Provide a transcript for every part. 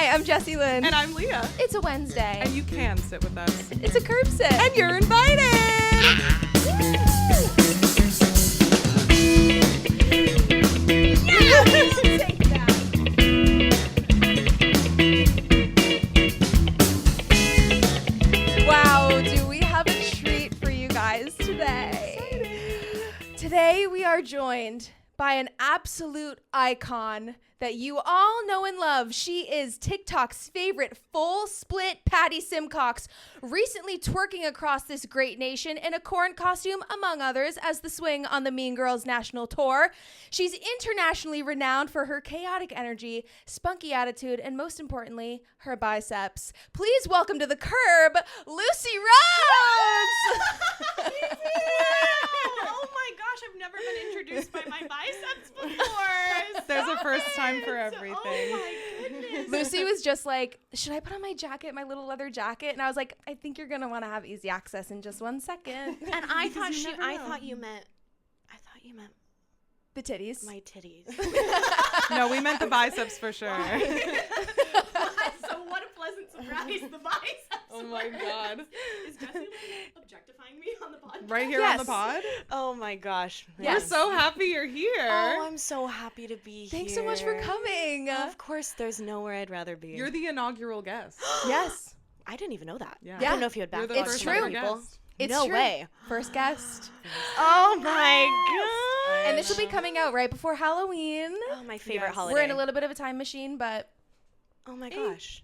Hi, I'm Jessie Lynn. And I'm Leah. It's a Wednesday. And you can sit with us. It's a curb sit. And you're invited! Yeah, we'll take that. Wow, do we have a treat for you guys today? Today we are joined by an absolute icon that you all know and love. She is TikTok's favorite full split Patty Simcox, recently twerking across this great nation in a corn costume, among others, as the swing on the Mean Girls national tour. She's internationally renowned for her chaotic energy, spunky attitude, and most importantly, her biceps. Please welcome to the curb, Lucy Rhoades! Oh my gosh, I've never been introduced by my biceps before. There's a first time for everything. Oh my goodness. Lucy was just like, should I put on my jacket, my little leather jacket? And I was like, I think you're gonna want to have easy access in just 1 second. And I thought you meant The titties. my titties. No, we meant the biceps for sure. So what a pleasant surprise, the biceps. Oh my God. Is Jessie objectifying me on the podcast? Right here Yes. on the pod? Oh my gosh. Yes. We're so happy you're here. Oh, I'm so happy to be here. Thanks so much for coming. Of course, there's nowhere I'd rather be. You're the inaugural guest. yes, I didn't even know that. Yeah. I don't know if you had You're back. the It's first true. ever People. guest. it's No true. way. First guest. Oh my god. And this will be coming out right before Halloween. Oh, my favorite Yes. holiday. We're in a little bit of a time machine, but Oh my gosh.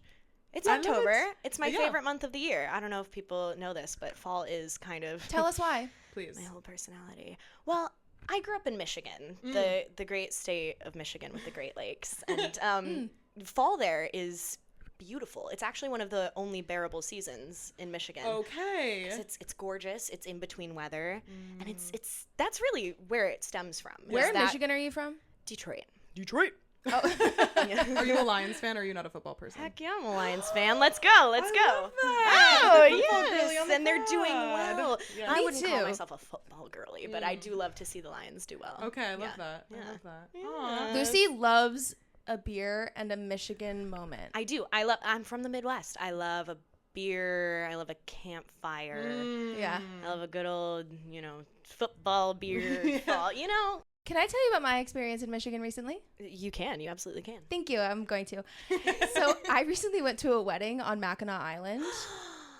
It's I love October. it. It's my Yeah. favorite month of the year. I don't know if people know this, but fall is kind of tell us why. Please. my whole personality. Well, I grew up in Michigan, the great state of Michigan with the Great Lakes. And fall there is beautiful. It's actually one of the only bearable seasons in Michigan. Okay. 'Cause it's gorgeous. It's in between weather. And it's that's really where it stems from. is Where in that Michigan are you from? Detroit. Detroit. Oh. Are you a Lions fan or are you not a football person? Heck yeah, I'm a Lions fan. Let's go. Let's I go. love that. Oh, The football girly yes. on the And they're doing pod. well. Yeah. I Me wouldn't call too. myself a football girly, but I do love to see the Lions do well. Okay, I love Yeah. that. I Yeah. love that. Yeah. Aw. Lucy loves a beer and a Michigan moment. I do. I'm from the Midwest. I love a beer. I love a campfire. Yeah. I love a good old, football beer. Fall. Can I tell you about my experience in Michigan recently? You can. You absolutely can. Thank you. I'm going to. So I recently went to a wedding on Mackinac Island.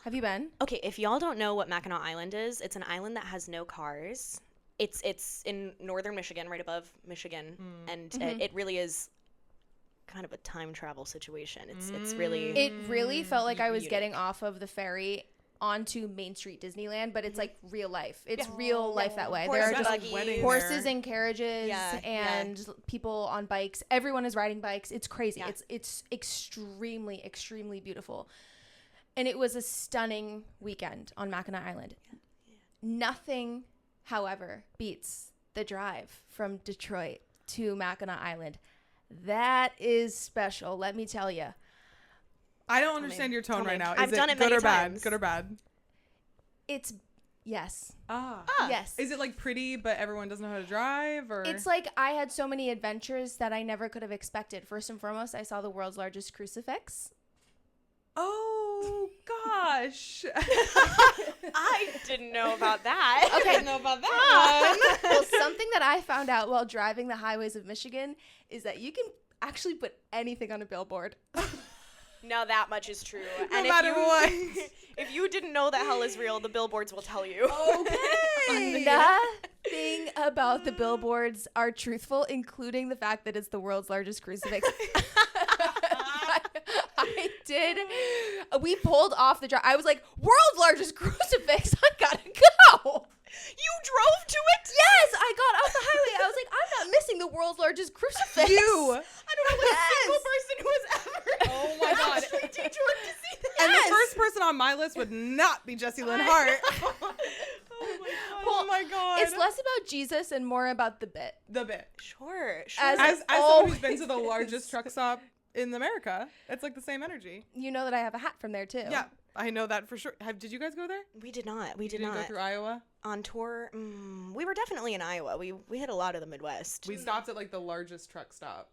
Have you been? Okay, if y'all don't know what Mackinac Island is, it's an island that has no cars. It's in northern Michigan, right above Michigan, and it really is kind of a time travel situation. It's really It really felt like I was Unique. getting off of the ferry onto Main Street Disneyland, but it's like real life. It's real life that way. There are Horse just buggy. wedding horses there. and carriages Yeah, and people on bikes. Everyone is riding bikes. It's crazy. Yeah. It's extremely, extremely beautiful. And it was a stunning weekend on Mackinac Island. Nothing, however, beats the drive from Detroit to Mackinac Island. That is special, let me tell you. I don't understand your tone Tell me. right now. Is I've done it good many or bad? times. Good or bad? It's, yes. Yes. Is it like pretty, but everyone doesn't know how to drive, or? It's like I had so many adventures that I never could have expected. First and foremost, I saw the world's largest crucifix. Oh gosh. I didn't know about that. Okay. know about that Well, something that I found out while driving the highways of Michigan is that you can actually put anything on a billboard. Now that much is true. No and matter what. If you didn't know that hell is real, the billboards will tell you. Okay. Nothing about the billboards are truthful, including the fact that it's the world's largest crucifix. I did. We pulled off the drive. I was like, world's largest crucifix. I gotta go. You drove to it? Yes, I got off the highway. I was like, I'm not missing the world's largest crucifix. You. I don't know a single person who has ever Oh my God. actually Detroit to see that. And the first person on my list would not be Jessie Lynn Harte. Oh my god. Oh my God. It's less about Jesus and more about the bit. the bit. Sure. As someone who's been to the always. largest truck stop in America, it's like the same energy. You know that I have a hat from there too. Yeah, I know that for sure. Did you guys go there? We did not. We You did didn't not. go through Iowa? On tour, we were definitely in Iowa. We hit a lot of the Midwest. We stopped at like the largest truck stop.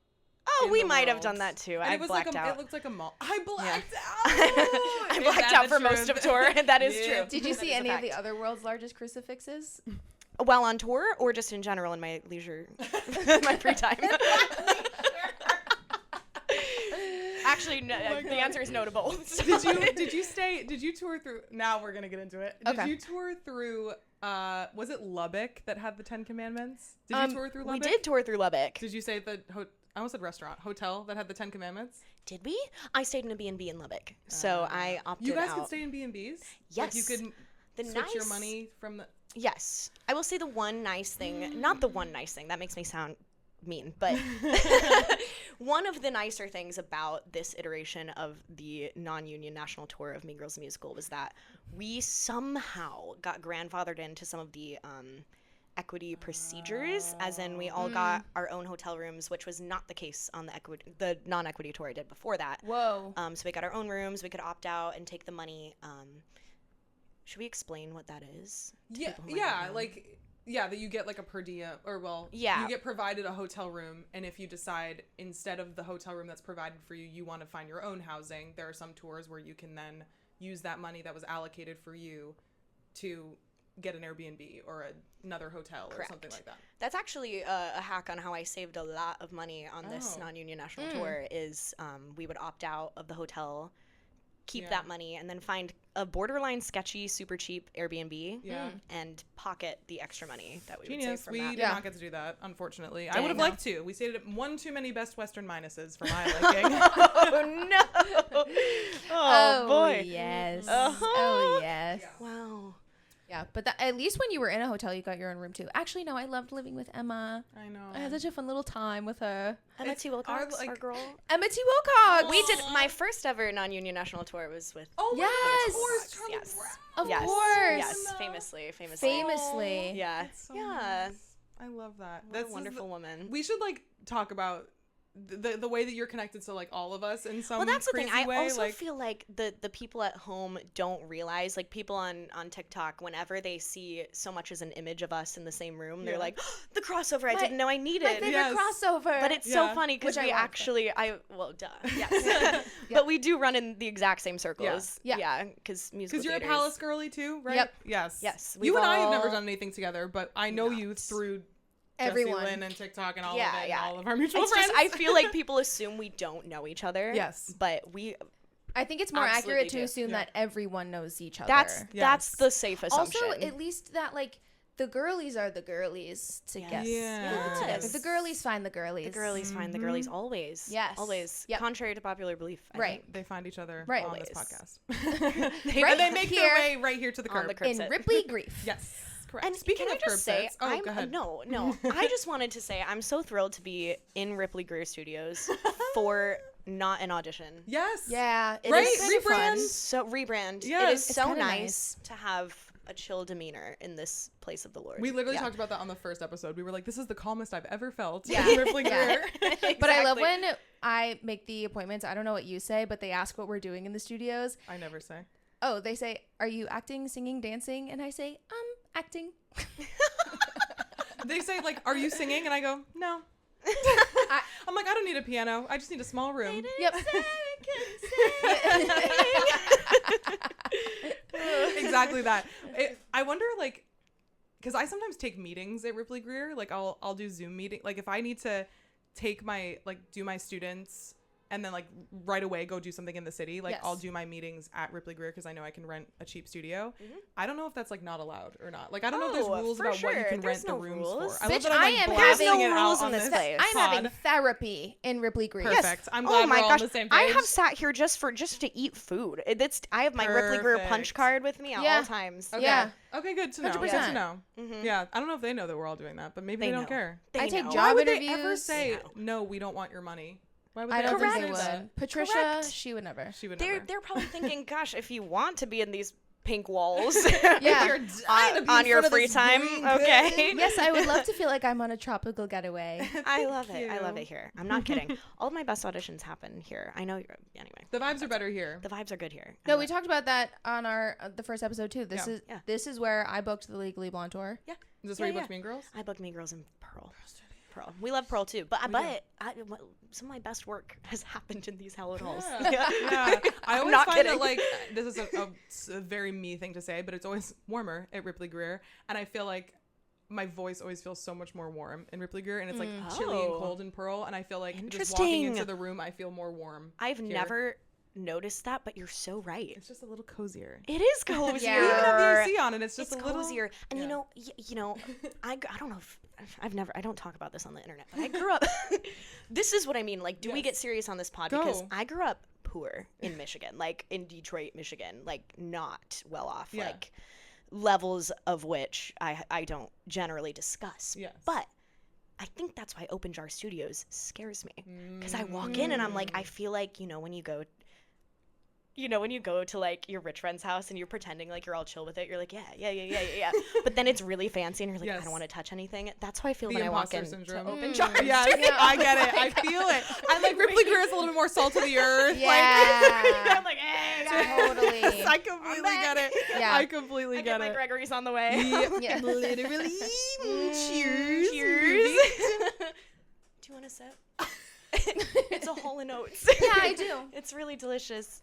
Oh, in we the might have world. done that too. And I it was blacked like out. It looked like a mall. I blacked out. I Is blacked that out the for most truth? of tour. That is Yeah. true. Did you That see is a any of the fact. other world's largest crucifixes? While on tour or just in general in my leisure, my free time? Actually, no, Oh my the God. answer is no to both. Did you tour through, now we're going to get into it. Did Okay. you tour through, was it Lubbock that had the 10 Commandments? Did you tour through We Lubbock? did tour through Lubbock. Did you say I almost said restaurant, hotel that had the 10 Commandments? Did we? I stayed in a B&B in Lubbock, so I opted You guys out. could stay in B&Bs? Yes. Like you could The switch your nice- money from the... Yes. I will say the one nice thing, not the one nice thing, that makes me sound mean, but one of the nicer things about this iteration of the non-union national tour of Mean Girls the Musical was that we somehow got grandfathered into some of the equity procedures, as in we all got our own hotel rooms, which was not the case on the non-equity tour I did before that. Whoa. So we got our own rooms, we could opt out and take the money. Should we explain what that is? to people who might not know? like... Yeah, that you get like a per diem, or Yeah. you get provided a hotel room, and if you decide instead of the hotel room that's provided for you, you want to find your own housing, there are some tours where you can then use that money that was allocated for you to get an Airbnb or another hotel or something Correct. like that. That's actually a hack on how I saved a lot of money on this Oh. non-union national tour is we would opt out of the hotel, keep Yeah. that money, and then find a borderline sketchy, super cheap Airbnb Yeah. and pocket the extra money that we would Genius. save from We that. did Yeah. not get to do that, unfortunately. I Dang. would have No. liked to. We stayed at one too many Best Western Minuses for my liking. Oh, no. Oh, boy. Yes. Uh-huh. Oh, yes. Wow. Yeah, but at least when you were in a hotel, you got your own room too. Actually, no, I loved living with Emma. I know. I had such a fun little time with her. Emma T. Wilcox, our, our girl. Emma T. Wilcox. We did my first ever non-union national tour was with Oh, Yes. of course. Charlie Yes. Brown. Of yes. course. Yes, famously. Famously. Yeah. That's so Yeah. nice. I love that. What That's a wonderful woman. We should like talk about the way that you're connected to like all of us in some Well, that's the thing. crazy I way. also like, feel like the people at home don't realize, like people on TikTok, whenever they see so much as an image of us in the same room, they're Yeah. like, oh, the crossover I My- didn't know I My needed. favorite Yes. crossover. But it's so Yeah. funny because Which I we love, but- actually, duh. Yes. But we do run in the exact same circles. Yeah. Yeah. Because musical because you're a theaters- Palace girly too, right? Yep. Yes. Yes, You we've and I have never all done anything together, but I know you not. through Everyone. Jesse, Lynn, and TikTok and all Yeah, of it, and yeah. all of our mutual It's friends. just, I feel like people assume we don't know each other. Yes. But we, I think it's more Absolutely accurate to do. assume Yeah. that everyone knows each other. that's Yes. the safe assumption. also at least that like the girlies are the girlies to Yes. get Yes. together. The girlies find the girlies. The girlies find the girlies always. Yes. Always. Yep. Contrary to popular belief. I Right. think. They find each other Right. on this Always. podcast. Right And they make their here way right here to the on curb. the curb. in Sit. Ripley Grief. Yes. Correct. And Speaking can of I just curb say, sits, go ahead. no. I just wanted to say I'm so thrilled to be in Ripley Greer Studios for not an audition. Yes. Yeah, it Right, is kind of fun. rebrand. So rebrand. It Yes. is It's so kinda nice to have a chill demeanor in this place of the Lord. We literally Yeah. talked about that on the first episode. We were like, this is the calmest I've ever felt. Yeah. in Ripley Yeah. Greer. But I love Exactly. when I make the appointments. I don't know what you say, but they ask what we're doing in the studios. I never say. Oh, they say, "Are you acting, singing, dancing?" And I say, acting." They say, like, are you singing? And I go, no. I'm like, I don't need a piano. I just need a small room. Yep. Exactly that. I wonder, like, because I sometimes take meetings at Ripley Greer. Like, I'll do Zoom meeting. Like, if I need to take my, like, do my students and then, like, right away go do something in the city, like, Yes. I'll do my meetings at Ripley Greer because I know I can rent a cheap studio. Mhm. I don't know if that's, like, not allowed or not. Like, I don't know if there's Oh, rules for about what you sure. can There's rent the no rooms rules. for. I love Bitch, that I'm, I like, am blasting having- it out rules in on this this place. I'm pod. having therapy in Ripley Grief. Perfect. I'm Oh glad my we're all gosh, on the same I page. have sat here just to eat food. I have my Ripley Greer punch Perfect. card with me at Yeah. all times. Okay. Yeah. Okay, good to know. 100%. Good to know. Mhm. Yeah, I don't know if they know that we're all doing that, but maybe they don't know. care. They I take know. job Why would they ever interviews. say, No. no, we don't want your money? Why would I they don't ever think say they would. that? Patricia, Correct. she would never. She would They're never. they're probably thinking, gosh, if you want to be in these pink walls Yeah. You're dying to be on in your front of free this time, green okay? curtain. Yes, I would love to feel like I'm on a tropical getaway. I love it. I you. love it here. I'm not kidding. All of my best auditions happen here. I know you're anyway. The vibes are better here. The vibes are good here. No, we talked about that on our the first episode too. Yeah. This is where I booked the Legally Blonde tour. Is this where you Yeah, booked Mean Girls? I booked Mean Girls in Pearl. Pearl. We love Pearl too. But some of my best work has happened in these hallowed halls. Yeah. I always not find kidding. that, like, this is a very me thing to say, but it's always warmer at Ripley Greer. And I feel like my voice always feels so much more warm in Ripley Greer, and it's like chilly and cold in Pearl. And I feel like just walking into the room, I feel more warm. I've never noticed that, but you're so right. It's just a little cozier. It is cozier. You even have the AC on, and it's just it's a little cozier. And you know, I don't know if I don't talk about this on the internet, but I grew up. This is what I mean. Like, do we get serious on this pod? Because I grew up poor in Michigan, like in Detroit, Michigan, like not well off, like levels of which I don't generally discuss. Yes. But I think that's why Open Jar Studios scares me, because I walk in and I'm like, I feel like, when you go to like your rich friend's house and you're pretending like you're all chill with it, you're like, yeah. But then it's really fancy and you're like, I don't want to touch anything. That's how I feel when I walk in to Open Jar. Yeah, I get it. I feel it. I like Ripley Greer is a little bit more salt of the earth. Yeah. I'm like, hey, guys. Totally. I completely get it. Yeah. I completely I get get it. my Gregory's on the way. Yeah. Literally. Cheers. Cheers. Do you want to sip? It's a Hall & Oates. Yeah, I do. It's really delicious.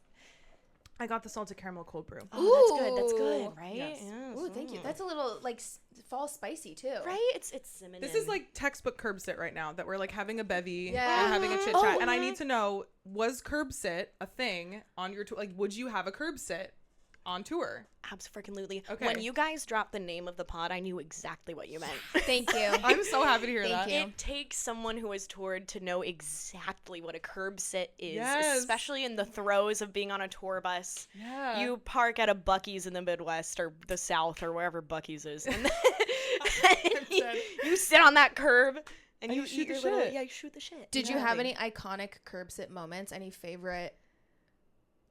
I got the salted caramel cold brew. Oh, that's good, right? Yes. Ooh, thank you. That's a little like fall spicy too. Right? It's cinnamon. This is like textbook curb sit right now, that we're like having a bevy Yeah. and having a chit chat. And I need to know, was curb sit a thing on your tour? Like, would you have a curb sit on tour? Absolutely. Okay. When you guys dropped the name of the pod, I knew exactly what you meant. Thank you. I'm so happy to hear that. Thank you. It takes someone who has toured to know exactly what a curb sit is, Yes. especially in the throes of being on a tour bus. Yeah. You park at a Buc-ee's in the Midwest or the South or wherever Buc-ee's is, and then you sit on that curb and you shoot eat the your little, shit. you shoot the shit. Did you have any iconic curb sit moments? Any favorite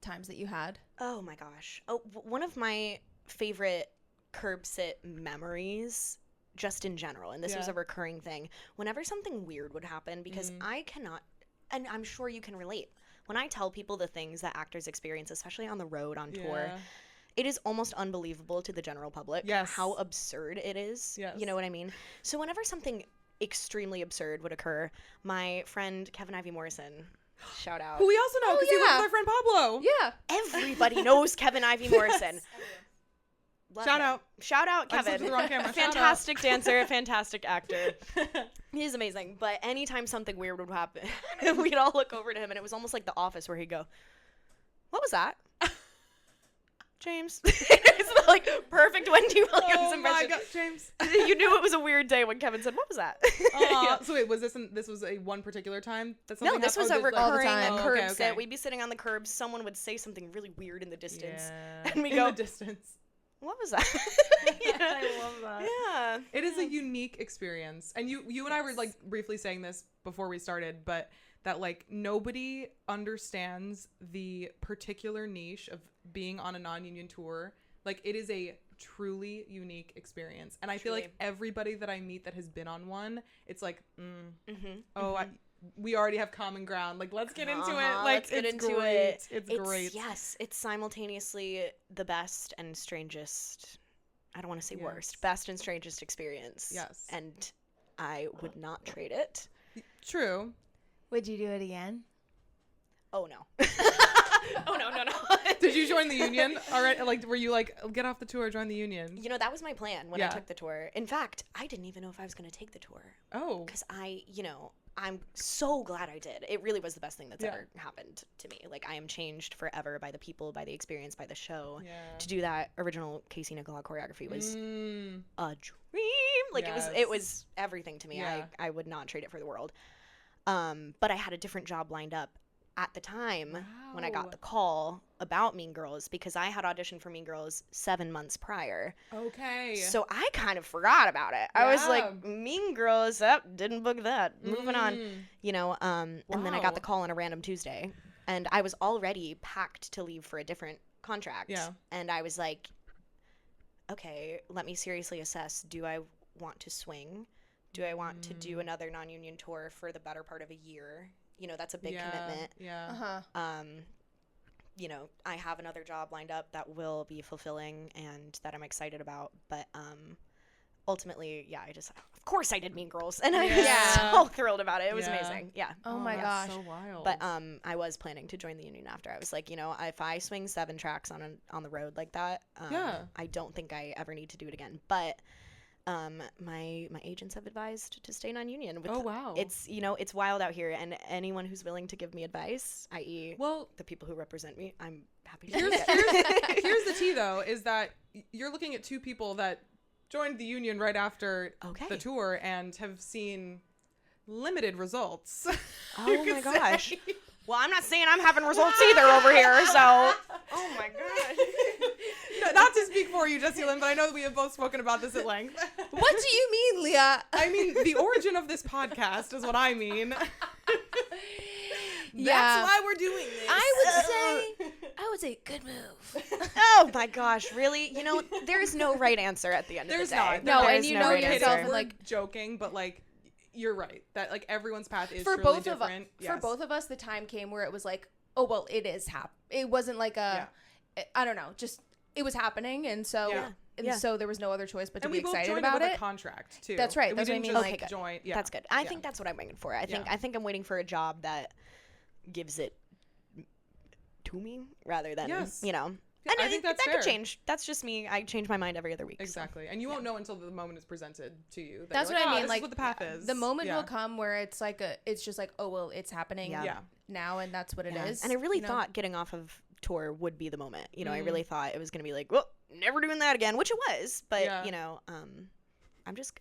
times that you had? Oh my gosh. One of my favorite curb sit memories, just in general, and this was a recurring thing, whenever something weird would happen, because I cannot, and I'm sure you can relate, when I tell people the things that actors experience, especially on the road, on tour, it is almost unbelievable to the general public how absurd it is. Yes. You know what I mean? So whenever something extremely absurd would occur, my friend Kevin Ivey Morrison, shout out. Who we also know because he lives with our friend Pablo. Yeah. Everybody knows Kevin Ivey Morrison. Shout out. Shout out, I slipped Kevin. to the wrong camera. Shout out. Fantastic dancer, fantastic actor. He's amazing. But anytime something weird would happen, we'd all look over to him, and it was almost like The Office, where he'd go, "What was that?" James. It's like perfect Wendy Williams Oh impression. my God, James. You knew it was a weird day when Kevin said, "What was that?" Yeah. So wait, was this was a one particular time that something No, this was a happened? All the recurring time. curb Okay. sit. We'd be sitting on the curbs. Someone would say something really weird in the distance, Yeah. and we in go, the distance. "What was that?" I love that. Yeah. It is a unique experience. And you and I were like briefly saying this before we started, but that like nobody understands the particular niche of being on a non-union tour. Like, it is a truly unique experience. And I feel like everybody that I meet that has been on one, it's like, we already have common ground. Like, let's get into it. Like, let's get it's into great. it. It's great. Yes, it's simultaneously the best and strangest. I don't want to say worst. Best and strangest experience. Yes. And I would not trade it. True. Would you do it again? Oh no. Oh no. Did you join the union? All right. Like, were you like, get off the tour, join the union? You know, that was my plan when I took the tour. In fact, I didn't even know if I was going to take the tour. Oh. Because I'm so glad I did. It really was the best thing that's ever happened to me. Like, I am changed forever by the people, by the experience, by the show. Yeah. To do that original Casey Nicola choreography was a dream. Like, it was everything to me. Yeah. I would not trade it for the world. But I had a different job lined up at the time when I got the call about Mean Girls, because I had auditioned for Mean Girls 7 months prior. Okay. So I kind of forgot about it. I was like, Mean Girls, didn't book that. Moving on. You know, and then I got the call on a random Tuesday, and I was already packed to leave for a different contract. Yeah. And I was like, okay, let me seriously assess. Do I want to swing? Do I want to do another non-union tour for the better part of a year? You know, that's a big commitment. Yeah. You know, I have another job lined up that will be fulfilling and that I'm excited about, but ultimately, yeah, of course I did Mean Girls, and I Yeah. was so thrilled about it. It was amazing. Yeah. Oh my gosh. So wild. But I was planning to join the union after. I was like, if I swing 7 tracks on the road like that, I don't think I ever need to do it again. But my agents have advised to stay non-union. Oh wow. It's it's wild out here, and anyone who's willing to give me advice, i.e., the people who represent me, I'm happy to. Here's the tea though, is that you're looking at 2 people that joined the union right after the tour and have seen limited results. Oh my gosh. Well, I'm not saying I'm having results either over here, so. Oh my gosh. No, not to speak for you, Jessie Lynn, but I know that we have both spoken about this at length. What do you mean, Leah? I mean, the origin of this podcast is what I mean. Yeah. That's why we're doing this. I would say good move. Oh my gosh, really? There is no right answer at the end of the day. There's not. No, There and is you know right yourself answer. and, We're like, joking, but like you're right. That like everyone's path is for truly both different. for both of us, the time came where it was like, oh well, it is it wasn't like I don't know, just it was happening, and so so there was no other choice but to be excited about it. A contract too. That's right. We That's what I didn't mean. just, Like, good. join. Yeah. That's good. I think that's what I'm waiting for. I think I'm waiting for a job that gives it to me rather than And I think that's that fair. could change. That's just me. I change my mind every other week. Exactly. And you won't know until the moment is presented to you. That That's you're what I like, mean. This Like is what the path is. The moment will come where it's like it's just like, oh well, it's happening now, and that's what it is. And I really thought getting off of tour would be the moment. I really thought it was gonna be like, well, never doing that again, which it was. But I'm just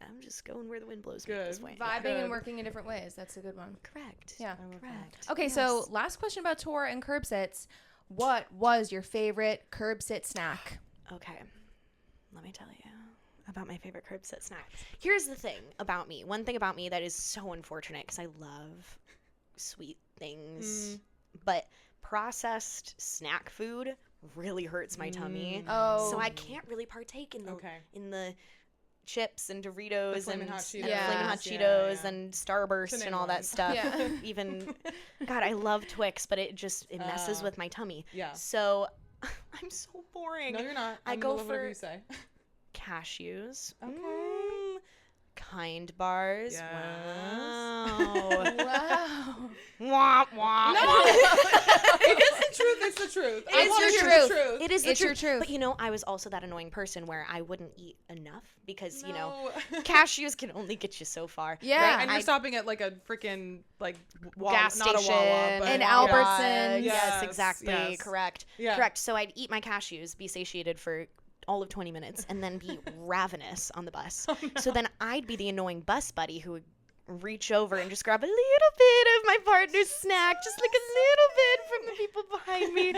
going where the wind blows me at this point. Vibing and working in different ways. That's a good one. Correct. Yeah. Correct. Okay, so last question about tour and curb sits. What was your favorite curb sit snack? Okay, let me tell you about my favorite curb sit snack. Here's the thing about me. One thing about me that is so unfortunate, because I love sweet things, but processed snack food really hurts my tummy. Oh. So I can't really partake in the chips and Doritos and Flamin' Hot Cheetos, Flamin' Hot Cheetos and Starburst and all that stuff. Yeah. Even, God, I love Twix, but it messes with my tummy. Yeah. So I'm so boring. No, you're not. I go love whatever for you say. cashews. Okay. Kind bars. Yes. Wow. Wow. Womp womp. No. It's the truth. It's the truth. I wanna your hear the truth. It is It's the your truth. But I was also that annoying person where I wouldn't eat enough because No. cashews can only get you so far. Yeah. Right? And you're stopping at like a freaking like Gas not station a Wawa, but and Wawa. Albertsons. Yes, Yes, exactly. yes. Correct. Yeah. Correct. So I'd eat my cashews, be satiated for all of 20 minutes, and then be ravenous on the bus. Oh, no. So then I'd be the annoying bus buddy who would reach over and just grab a little bit of my partner's snack, just like a little bit from the people behind me.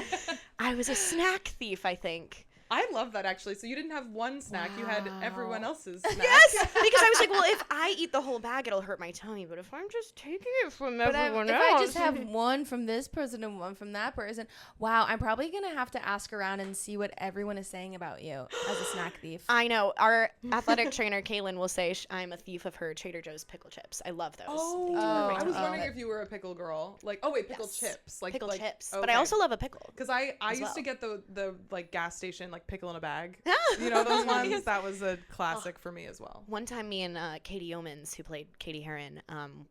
I was a snack thief, I think. I love that actually. So you didn't have one snack, you had everyone else's snack. Yes, because I was like, well, if I eat the whole bag, it'll hurt my tummy. But if I'm just taking it from everyone if else, I just have one from this person and one from that person, wow, I'm probably gonna have to ask around and see what everyone is saying about you as a snack thief. I know our athletic trainer Kaylin will say I'm a thief of her Trader Joe's pickle chips. I love those. Oh, They do hurt my I was tummy. wondering if you were a pickle girl. Like, oh wait, pickle chips. Like pickle like, chips. Okay. But I also love a pickle. Because I as used to well. get the like gas station like pickle in a bag. You know those ones? Yes. That was a classic for me as well. One time, me and Katie Yeomans, who played Katie Heron,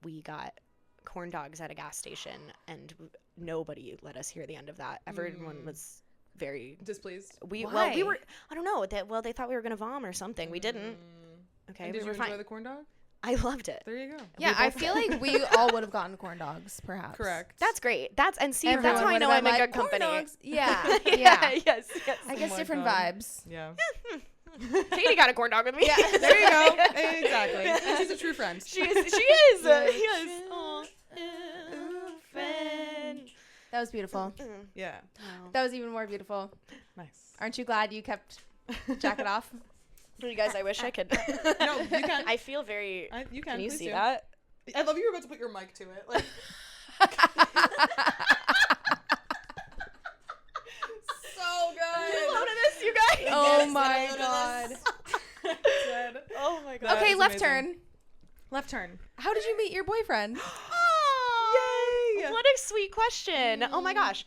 we got corn dogs at a gas station, and nobody let us hear the end of that. Everyone was very Displeased. Why? we were. I don't know. They thought we were gonna vom or something. We didn't. Okay, And we did were you enjoy fine. the corn dog? I loved it. There you go. Yeah, I feel like we all would have gotten corn dogs, perhaps. Correct. That's great. That's Everyone that's how I would know have I'm been in like, good company. corn dogs. Yeah, yeah. Yes. I guess my different God. vibes. Yeah. Katie got a corn dog with me. Yeah. There you go. Exactly. And she's a true friend. She is. She is. Yes. Yes. Aw. Friend. That was beautiful. Yeah. That was even more beautiful. Nice. Aren't you glad you kept jacket off? You guys, I wish I could. No, you can. I feel very. You can. Can you please see do. that? I love you were about to put your mic to it. Like. So good. Load of this, you guys. Oh Yes, my I love god. this. Good. Oh my god. That Okay, is left amazing. turn. Left turn. How did you meet your boyfriend? Oh, Yay! what a sweet question. Oh my gosh.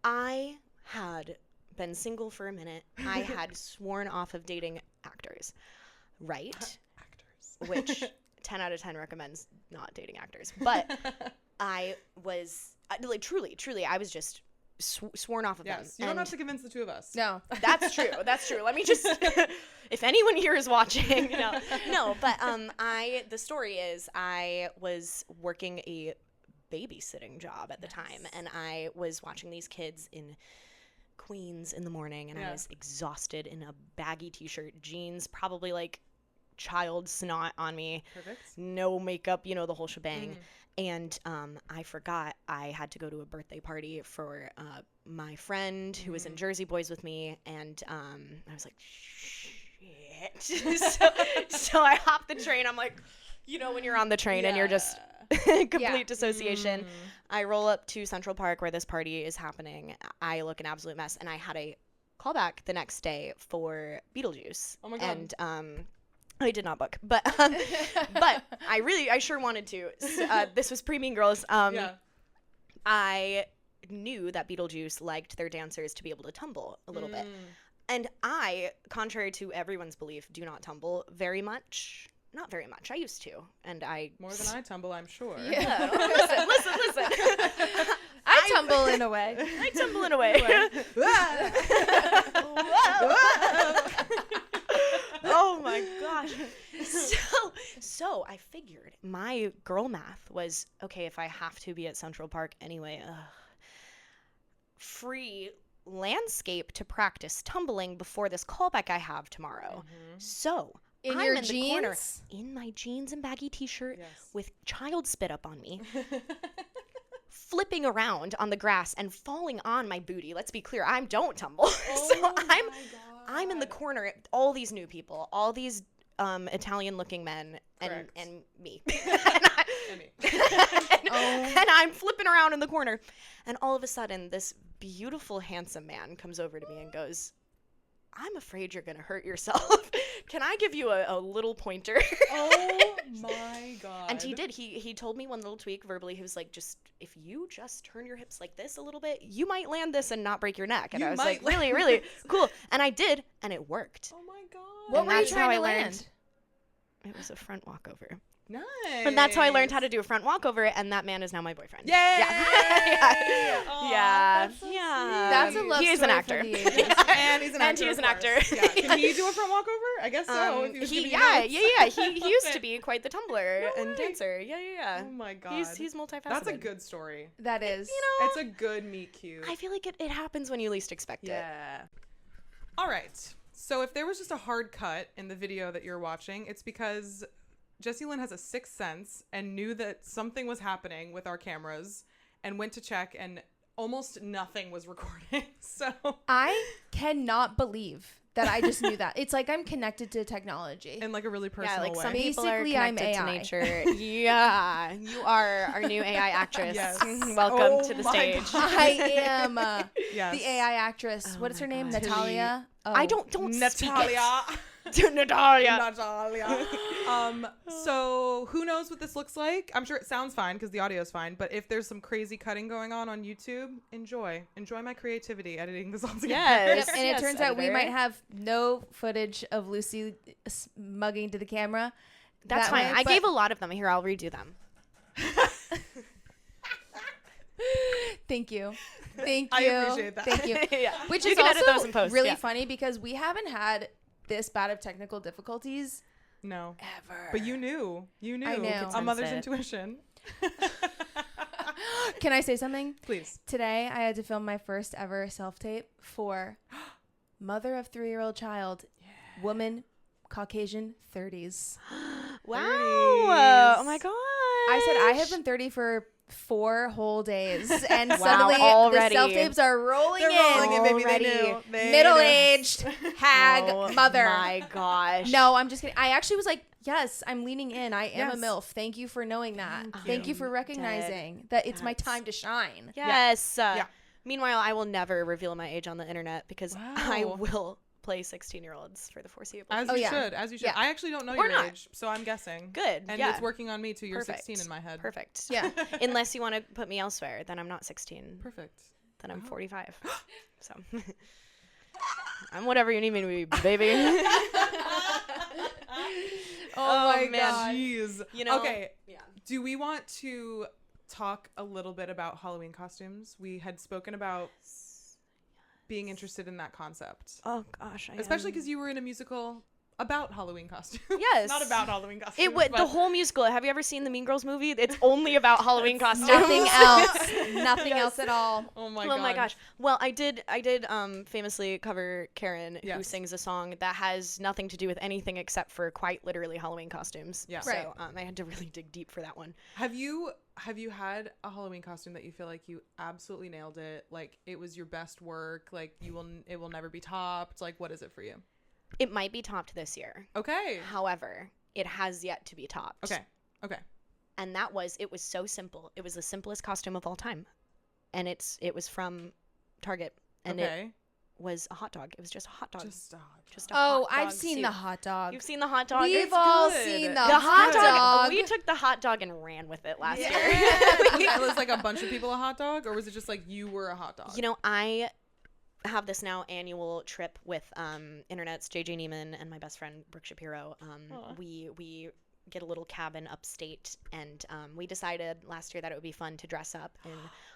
I had been single for a minute. I had sworn off of dating actors. right, Actors. which 10 out of 10 recommends not dating actors. But I was, like, truly, I was just sworn off of them. Yes, you don't have to convince the two of us. No. That's true. Let me just, if anyone here is watching, no, but the story is I was working a babysitting job at the time, and I was watching these kids in Queens in the morning, and I was exhausted in a baggy t-shirt, jeans, probably like child snot on me, no makeup, the whole shebang. And I forgot I had to go to a birthday party for my friend who was in Jersey Boys with me, and I was like, shit. so I hopped the train. I'm like, when you're on the train and you're just complete dissociation. I roll up to Central Park where this party is happening. I look an absolute mess, and I had a callback the next day for Beetlejuice. Oh my God. And I did not book, but I sure wanted to. This was pre-Mean Girls. I knew that Beetlejuice liked their dancers to be able to tumble a little bit. And I, contrary to everyone's belief, do not tumble very much. Not very much. I used to. And More than I tumble, I'm sure. Yeah. Listen. I tumble in a way. I tumble in a way. Oh my gosh. So I figured my girl math was, okay, if I have to be at Central Park anyway, free landscape to practice tumbling before this callback I have tomorrow. So In I'm your in the jeans? corner in my jeans and baggy t-shirt with child spit up on me. Flipping around on the grass and falling on my booty. Let's be clear, I don't tumble. So I'm in the corner, all these new people, all these Italian-looking men, and me. And I'm flipping around in the corner. And all of a sudden, this beautiful, handsome man comes over to me and goes, I'm afraid you're going to hurt yourself. Can I give you a little pointer? Oh my God. And he did. He told me one little tweak verbally. He was like, if you just turn your hips like this a little bit, you might land this and not break your neck. And I was like, really, really cool. And I did, and it worked. Oh my God. What were you trying to land? It was a front walkover. Nice. And that's how I learned how to do a front walkover, and that man is now my boyfriend. Yay! Yeah. Aw, Yeah. that's so Yeah. That's a love He is story an for actor. the ages. And he's an actor. And he is of an course. actor. Yeah. Can he do a front walkover? I guess so. If he was giving you notes. He used to be quite the tumbler and dancer. Yeah. Oh my God. He's multifaceted. That's a good story. That is. It's a good meet cute. I feel like it happens when you least expect it. Yeah. All right. So if there was just a hard cut in the video that you're watching, it's because Jessie Lynn has a sixth sense and knew that something was happening with our cameras and went to check, and almost nothing was recording. So I cannot believe that I just knew that. It's like I'm connected to technology. in like a really personal like way. some people are Basically, I'm connected to AI. nature. Yeah, you are our new AI actress. Yes. Welcome to the my stage. God. I am Yes. the AI actress. Oh What is her my name? God. Natalia? Oh. I don't Natalia. speak it. Natalia. Natalia. So who knows what this looks like? I'm sure it sounds fine because the audio is fine. But if there's some crazy cutting going on YouTube, enjoy my creativity editing this all together. Yes. Yep, and it turns out we editor. might have no footage of Lucy mugging to the camera. That's that fine. way, I but- gave a lot of them. Here, I'll redo them. Thank you. Thank I you. appreciate that. Thank you. Yeah. Which You is can edit also those in post, really yeah. funny because we haven't had this bad of technical difficulties No. ever. But you knew. I knew. A mother's Sense it. intuition. Can I say something? Please. Today I had to film my first ever self-tape for mother of 3-year-old child, woman, Caucasian, 30s. Wow. 30s. Oh my god. I said I have been 30 for 4 whole days, and Wow, suddenly already. the self-tapes are rolling They're in. rolling in, baby. They Already. knew. They knew. Middle-aged, hag, Oh mother. my gosh. No, I'm just kidding. I actually was like, yes, I'm leaning in. I am a Yes. MILF. Thank you for knowing that. Thank Thank you you. for recognizing that it's my That's- time to shine. Yes. Yeah. Meanwhile, I will never reveal my age on the internet because I Wow. will play 16-year-olds for the foreseeable. As Oh, you yeah. should. As you should. Yeah. I actually don't know Or your not. age, so I'm guessing. Good. And yeah. it's working on me too. You're Perfect. 16 in my head. Perfect. Yeah. Unless you want to put me elsewhere, then I'm not 16. Perfect. Then I'm Oh. 45. So I'm whatever you need me to be, baby. Oh my man. god. Jeez. You know? Okay. Yeah. Do we want to talk a little bit about Halloween costumes? We had spoken about being interested in that concept. Oh gosh, Especially because you were in a musical about Halloween costumes. Yes. Not about Halloween costumes. It would but the whole musical. Have you ever seen the Mean Girls movie? It's only about Halloween costumes. Nothing else. Nothing else at all. Oh my Oh god. my gosh. Well, I did famously cover Karen, who Yes. sings a song that has nothing to do with anything except for quite literally Halloween costumes. Yeah. So Right. I had to really dig deep for that one. Have you had a Halloween costume that you feel like you absolutely nailed it? Like it was your best work? Like it will never be topped? Like what is it for you? It might be topped this year. Okay. However, it has yet to be topped. Okay. And it was so simple. It was the simplest costume of all time. And it was from Target. And it was a hot dog. It was just a hot dog. Just a hot dog. Just a Oh, hot dog I've seen suit. the hot dog. You've seen the hot dog? We've It's all good. seen the The hot dog. We took the hot dog and ran with it last year. It was like a bunch of people a hot dog, or was it just like you were a hot dog? You know, I have this now annual trip with Internet's JJ Neiman and my best friend Brooke Shapiro. We get a little cabin upstate, and we decided last year that it would be fun to dress up in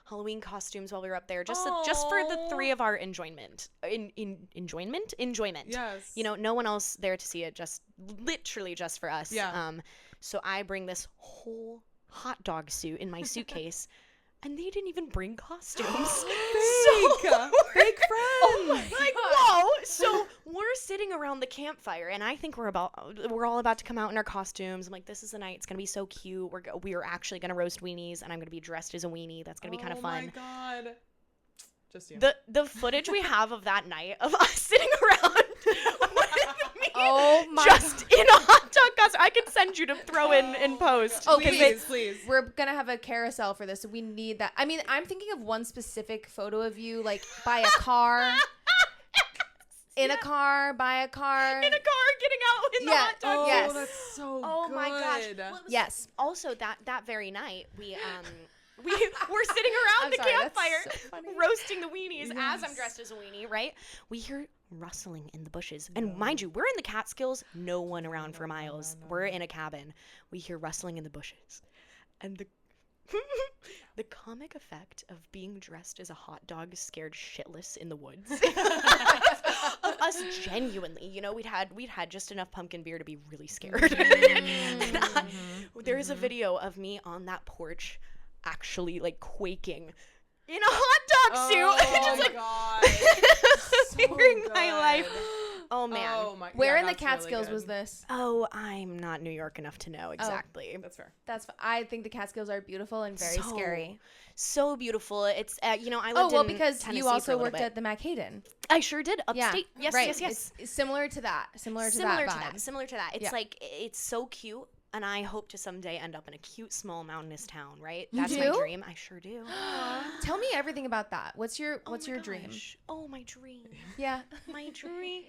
Halloween costumes while we were up there, just for the three of our enjoyment. Enjoyment. Yes. You know, no one else there to see it. Just literally just for us. Yeah. So I bring this whole hot dog suit in my suitcase. And they didn't even bring costumes. Fake friends. Like, whoa. So we're sitting around the campfire, and I think we're all about to come out in our costumes. I'm like, this is the night. It's going to be so cute. We're actually going to roast weenies, and I'm going to be dressed as a weenie. That's going to be kind of fun. Oh my god. Just you. The footage we have of that night of us sitting around with me Oh my just in a hot dog costume. I can send you to throw in post. Oh, please. We're gonna have a carousel for this. So we need that. I mean, I'm thinking of one specific photo of you, like by a car, in a car, by a car, In a car getting out in the hot dog. Oh, Yes. that's so Oh good. my gosh. Well, it was Yes. Also, that very night, we were sitting around I'm the sorry, that's campfire so funny. roasting the weenies as I'm Yes. dressed as a weenie, right? We hear rustling in the bushes. And mind you, we're in the Catskills, no one around for miles. We're in a cabin. We hear rustling in the bushes. And the comic effect of being dressed as a hot dog scared shitless in the woods. Of us genuinely, you know, we'd had just enough pumpkin beer to be really scared. And there is a video of me on that porch actually like quaking in a hot dog suit. Oh Just my like god. fearing my life. Oh man. Oh my. Where yeah, in the that's really Catskills good. was this? Oh, I'm not New York enough to know exactly. That's fair. I think the Catskills are beautiful and very scary. So beautiful. It's you know, I Oh lived well, in because Tennessee you for a also little worked bit. at the Manhattan. I sure did. Upstate. Yes, right. yes. It's similar to that. Similar to Similar that to vibe. that. Similar to that. It's Yeah. like it's so cute, and I hope to someday end up in a cute small mountainous town. Right? You That's do? my dream. I sure do. Tell me everything about that. What's your Oh my dream? gosh. Oh, my dream. Yeah. My dream.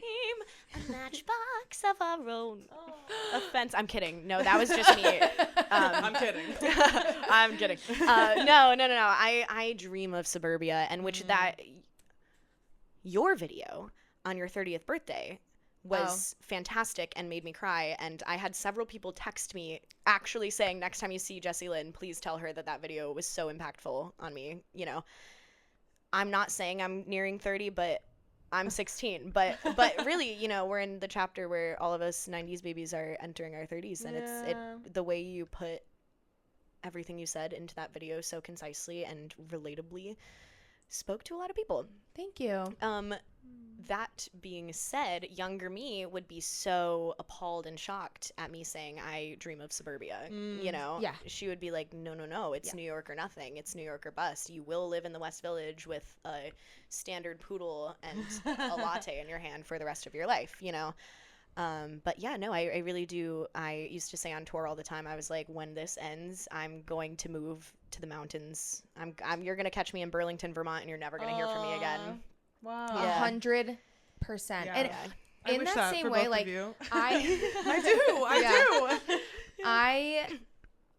A matchbox of our own. Offense. I'm kidding. No, that was just me. I'm kidding. I'm kidding. No. I dream of suburbia, and which that your video on your 30th birthday was fantastic and made me cry. And I had several people text me actually saying, next time you see Jessie Lynn, please tell her that video was so impactful on me. You know, I'm not saying I'm nearing 30, but I'm 16. But really, you know, we're in the chapter where all of us 90s babies are entering our 30s, and it's the way you put everything you said into that video so concisely and relatably spoke to a lot of people. Thank you. That being said, younger me would be so appalled and shocked at me saying I dream of suburbia. You know, Yeah. She would be like, no, it's New York or nothing. It's New York or bust. You will live in the West Village with a standard poodle and a latte in your hand for the rest of your life, you know. But yeah, no, I really do. I used to say on tour all the time, I was like, when this ends, I'm going to move to the mountains. You're going to catch me in Burlington, Vermont, and you're never going to hear from me again. Wow. 100%. Yeah. And I in wish that for same both way, of like you. I I do. I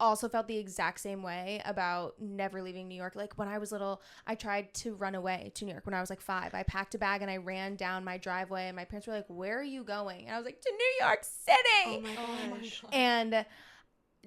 also felt the exact same way about never leaving New York. Like when I was little, I tried to run away to New York when I was like 5. I packed a bag and I ran down my driveway, and my parents were like, "Where are you going?" And I was like, "To New York City." Oh my gosh. And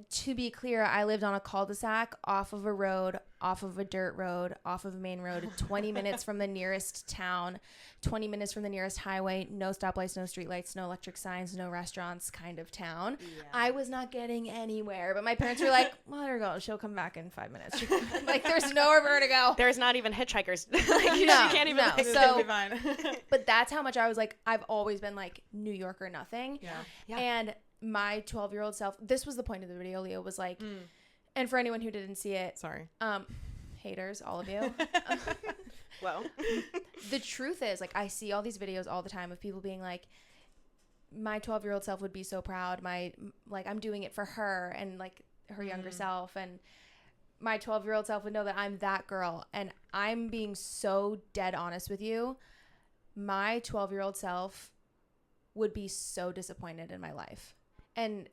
to be clear, I lived on a cul-de-sac off of a road, off of a dirt road, off of a main road, 20 minutes from the nearest town, 20 minutes from the nearest highway, no stoplights, no streetlights, no electric signs, no restaurants kind of town. Yeah. I was not getting anywhere, but my parents were like, well, let her go. She'll come back in 5 minutes. Like, there's nowhere for her to go. There's not even hitchhikers. Like, No, she can't even. no. Like, So- It'll be fine. But that's how much I was like, I've always been like New York or nothing. Yeah. Yeah. And my 12-year-old self, this was the point of the video, Leo, was like, and for anyone who didn't see it, Sorry. haters, all of you. Well. The truth is, like, I see all these videos all the time of people being like, my 12-year-old self would be so proud. I'm doing it for her and like her younger self. And my 12-year-old self would know that I'm that girl. And I'm being so dead honest with you. My 12-year-old self would be so disappointed in my life. And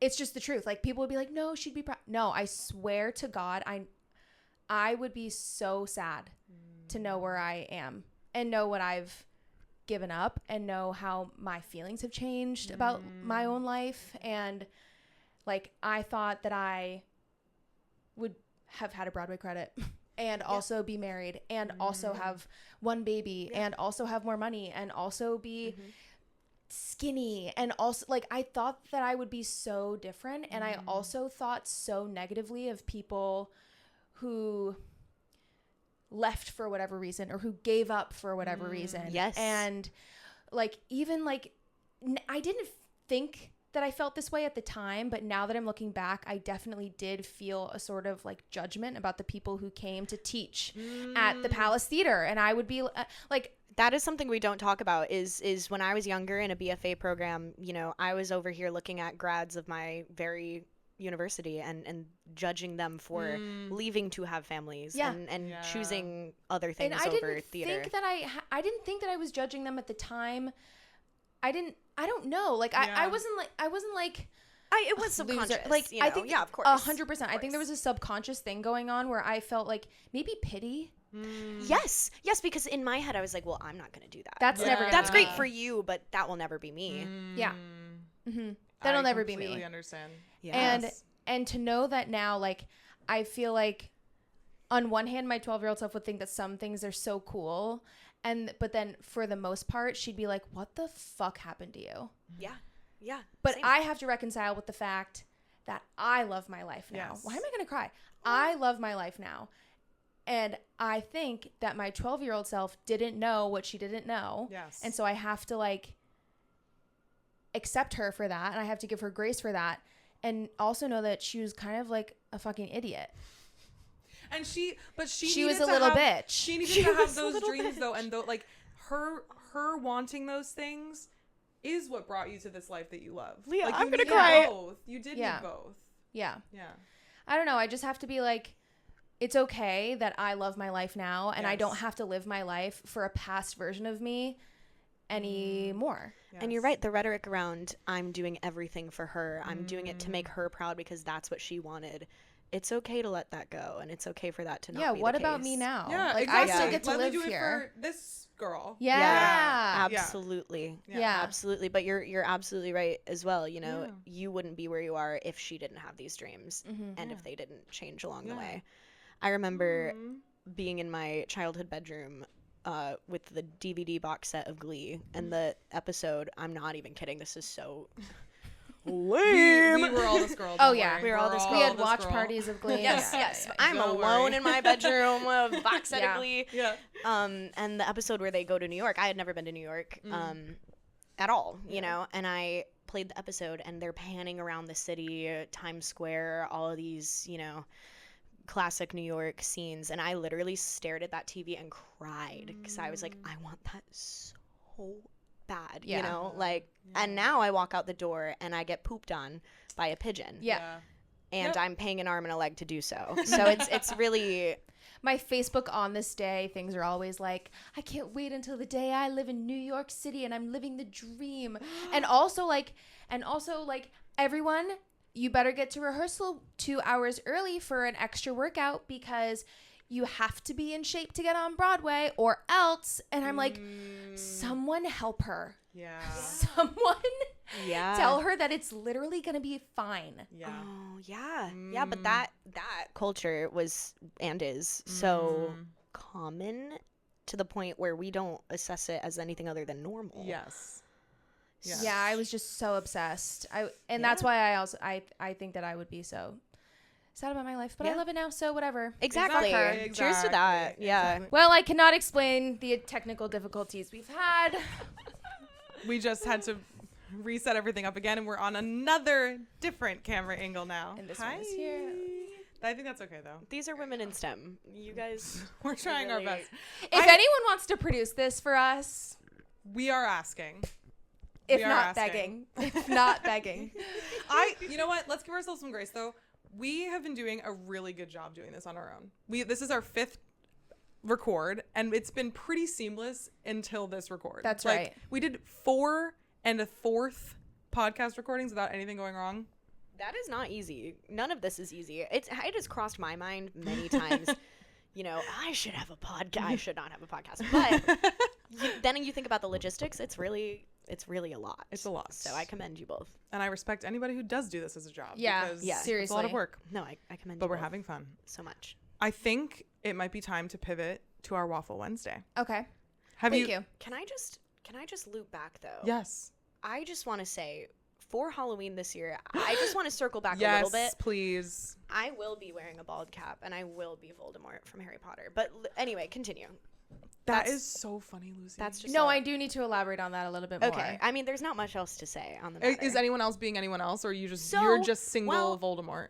it's just the truth. Like, people would be like, no, she'd be proud. No, I swear to God, I would be so sad to know where I am and know what I've given up and know how my feelings have changed about my own life. And like, I thought that I would have had a Broadway credit and also be married and also have one baby and also have more money and also be skinny. And also, like, I thought that I would be so different. And I also thought so negatively of people who left for whatever reason or who gave up for whatever reason. Yes. And like, even like, I didn't think that I felt this way at the time, but now that I'm looking back, I definitely did feel a sort of like judgment about the people who came to teach at the Palace Theater. And I would be like, That is something we don't talk about is when I was younger in a BFA program, you know, I was over here looking at grads of my very university and judging them for leaving to have families and choosing other things and I over didn't theater. think that I didn't think that I was judging them at the time. I don't know. Like, I wasn't like It was subconscious. loser. Like, you know, I think yeah, of course. 100%. I think there was a subconscious thing going on where I felt like maybe pity. Yes, because in my head I was like, well, I'm not going to do that. That's never gonna That's be great me. for you, but that will never be me. Yeah. That'll never be me. I completely understand. Yeah. And to know that now, like, I feel like on one hand, my 12-year-old self would think that some things are so cool. But then for the most part, she'd be like, what the fuck happened to you? Yeah. But same. I have to reconcile with the fact that I love my life now. Yes. Why am I going to cry? I love my life now. And I think that my 12-year-old self didn't know what she didn't know. Yes. And so I have to, like, accept her for that. And I have to give her grace for that. And also know that she was kind of like a fucking idiot. And she was needed a to little have, bitch. She needed to have those dreams though, and like her wanting those things is what brought you to this life that you love. Leah, like, I'm you gonna needed cry. Both. You did Yeah. need both. Yeah. Yeah. I don't know. I just have to be like, it's okay that I love my life now. And I Yes. don't have to live my life for a past version of me anymore. And you're right, the rhetoric around I'm doing everything for her, I'm doing it to make her proud because that's what she wanted. It's okay to let that go, and it's okay for that to not Yeah. be What the about case. me now? Yeah, Like, exactly. I still get to Let live me do here. it for this girl. Yeah. Absolutely. Yeah. Absolutely. But you're absolutely right as well. You know, you wouldn't be where you are if she didn't have these dreams and if they didn't change along the way. I remember being in my childhood bedroom with the DVD box set of Glee and the episode, I'm not even kidding, this is so lame. We were all this girl. Oh, don't yeah. worry. We were all this We girl. had watch parties of Glee. Yes, Yeah. yes. Yeah. I'm Don't alone worry. in my bedroom with a box set Yeah. of Glee. Yeah. And the episode where they go to New York, I had never been to New York at all, you know, and I played the episode and they're panning around the city, Times Square, all of these, you know, classic New York scenes. And I literally stared at that TV and cried because I was like, I want that so bad, Yeah. you know, like, and now I walk out the door and I get pooped on by a pigeon. Yeah. And I'm paying an arm and a leg to do so. So it's really... My Facebook on this day things are always like, I can't wait until the day I live in New York City and I'm living the dream. And also like everyone you better get to rehearsal 2 hours early for an extra workout because you have to be in shape to get on Broadway or else. And I'm like, someone help her. Yeah. Someone Yeah. tell her that it's literally going to be fine. Yeah. Oh, yeah. Yeah, but that culture was and is so common to the point where we don't assess it as anything other than normal. Yes. Yeah, I was just so obsessed. That's why I think that I would be so sad about my life, but I love it now, so whatever. Exactly. Cheers to that. Yeah. Exactly. Well, I cannot explain the technical difficulties we've had. We just had to reset everything up again, and we're on another different camera angle now. And this one is here. I think that's okay, though. These are women in STEM. You guys. We're trying our really- best. If anyone wants to produce this for us, We are asking. if We are not asking. begging. If not begging. You know what? Let's give ourselves some grace, though. We have been doing a really good job doing this on our own. This is our 5th record, and it's been pretty seamless until this record. That's like, right. We did 4 and a 4th podcast recordings without anything going wrong. That is not easy. None of this is easy. It has crossed my mind many times. I should have a podcast. I should not have a podcast. But then you think about the logistics. It's really a lot. It's a lot. So I commend you both. And I respect anybody who does do this as a job. Yeah, because yeah. It's a lot Seriously. of work. No, I commend you But we're both having fun. so much. I think it might be time to pivot to our Waffle Wednesday. Okay. Have Thank you. Can I just loop back though? Yes. I just want to say for Halloween this year, I just want to circle back a Yes, little bit. please. I will be wearing a bald cap and I will be Voldemort from Harry Potter. But anyway, continue. That is so funny, Lucy. That's just No, I do need to elaborate on that a little bit more. okay. I mean, there's not much else to say on the matter. Is anyone else being anyone else, or you're So, just single Voldemort?